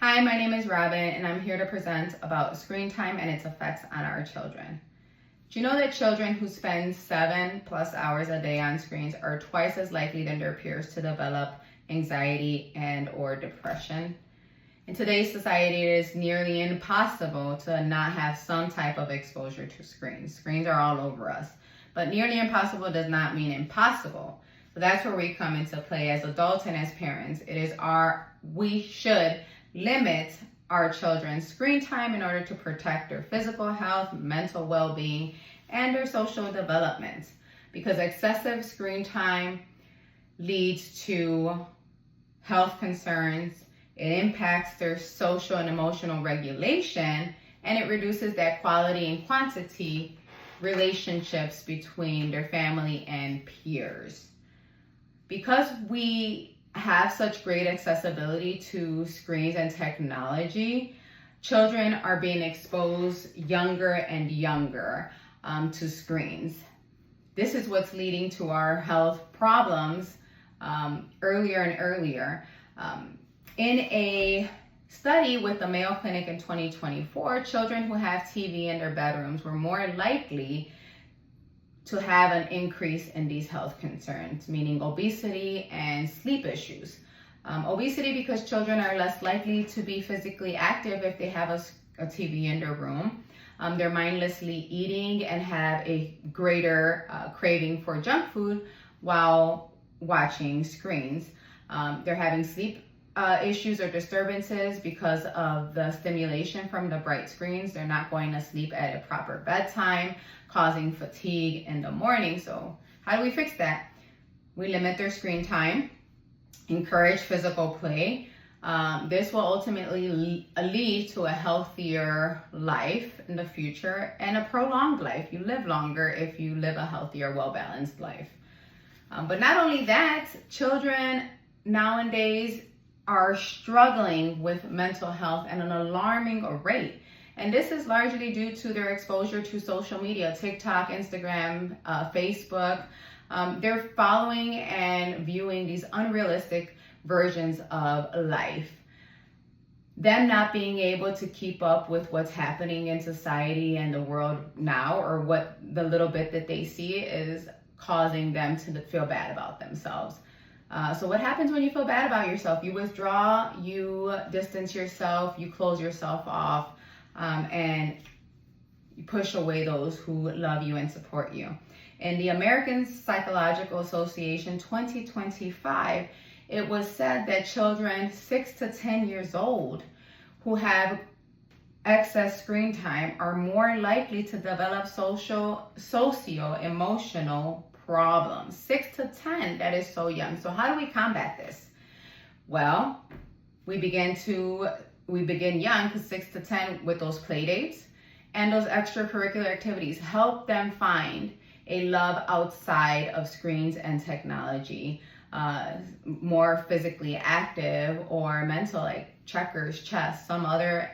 Hi, my name is Robin, and I'm here to present about screen time and its effects on our children. Do you know that children who spend 7+ hours a day on screens are twice as likely than their peers to develop anxiety and or depression? In today's society, it is nearly impossible to not have some type of exposure to screens. Screens are all over us, but nearly impossible does not mean impossible. So that's where we come into play as adults and as parents. We should limit our children's screen time in order to protect their physical health, mental well-being, and their social development. Because excessive screen time leads to health concerns, it impacts their social and emotional regulation, and it reduces that quality and quantity relationships between their family and peers. Because we have such great accessibility to screens and technology, children are being exposed younger and younger to screens. This is what's leading to our health problems earlier and earlier. In a study with the Mayo Clinic in 2024, children who have TV in their bedrooms were more likely to have an increase in these health concerns, meaning obesity and sleep issues. Obesity because children are less likely to be physically active if they have a TV in their room. They're mindlessly eating and have a greater craving for junk food while watching screens. They're having sleep issues or disturbances because of the stimulation from the bright screens. They're not going to sleep at a proper bedtime, causing fatigue in the morning. So how do we fix that? We limit their screen time, encourage physical play. This will ultimately lead to a healthier life in the future and a prolonged life. You live longer if you live a healthier, well-balanced life. But not only that, children nowadays are struggling with mental health at an alarming rate. And this is largely due to their exposure to social media, TikTok, Instagram, Facebook. They're following and viewing these unrealistic versions of life. Them not being able to keep up with what's happening in society and the world now, or what the little bit that they see, is causing them to feel bad about themselves. So what happens when you feel bad about yourself? You withdraw, you distance yourself, you close yourself off, and you push away those who love you and support you. In the American Psychological Association 2025, it was said that children 6 to 10 years old who have excess screen time are more likely to develop socio-emotional problems. 6 to 10, that is so young. So how do we combat this? Well, we begin young, because 6 to 10, with those play dates and those extracurricular activities. Help them find a love outside of screens and technology, more physically active or mental, like checkers, chess, some other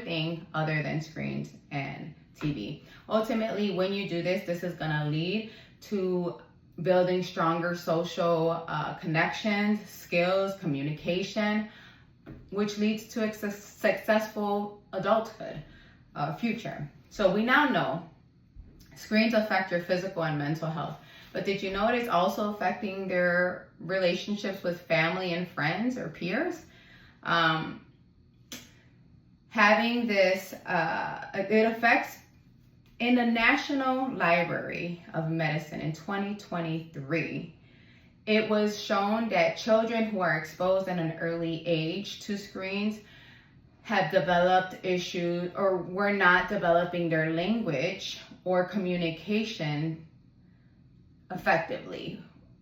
thing other than screens and TV. Ultimately, when you do this, this is going to lead to building stronger social connections, skills, communication, which leads to a successful adulthood future. So we now know screens affect your physical and mental health, but did you know it is also affecting their relationships with family and friends or peers? Having this, it affects. In the National Library of Medicine in 2023, it was shown that children who are exposed at an early age to screens have developed issues or were not developing their language or communication effectively.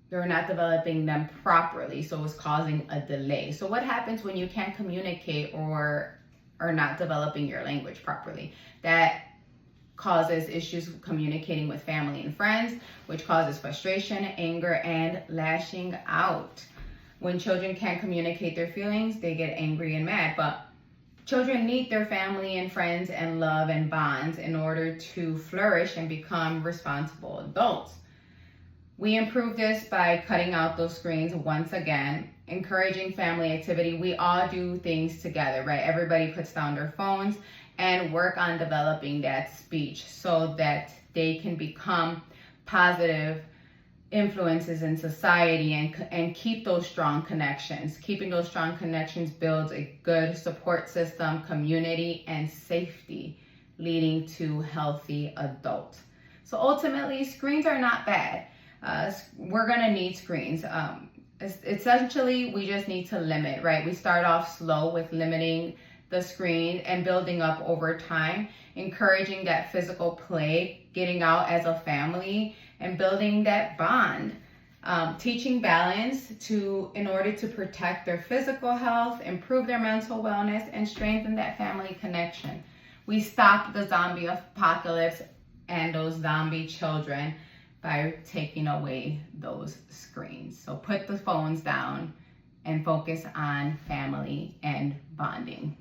They were not developing them properly, so it was causing a delay. So what happens when you can't communicate or are not developing your language properly? That causes issues communicating with family and friends, which causes frustration, anger, and lashing out. When children can't communicate their feelings, they get angry and mad. But children need their family and friends and love and bonds in order to flourish and become responsible adults. We improve this by cutting out those screens once again, encouraging family activity. We all do things together, right? Everybody puts down their phones and work on developing that speech so that they can become positive influences in society and keep those strong connections. Keeping those strong connections builds a good support system, community, and safety, leading to healthy adults. So ultimately, screens are not bad. We're gonna need screens. Essentially, we just need to limit, right? We start off slow with limiting the screen and building up over time, encouraging that physical play, getting out as a family, and building that bond. Teaching balance in order to protect their physical health, improve their mental wellness, and strengthen that family connection. We stop the zombie apocalypse and those zombie children by taking away those screens. So put the phones down and focus on family and bonding.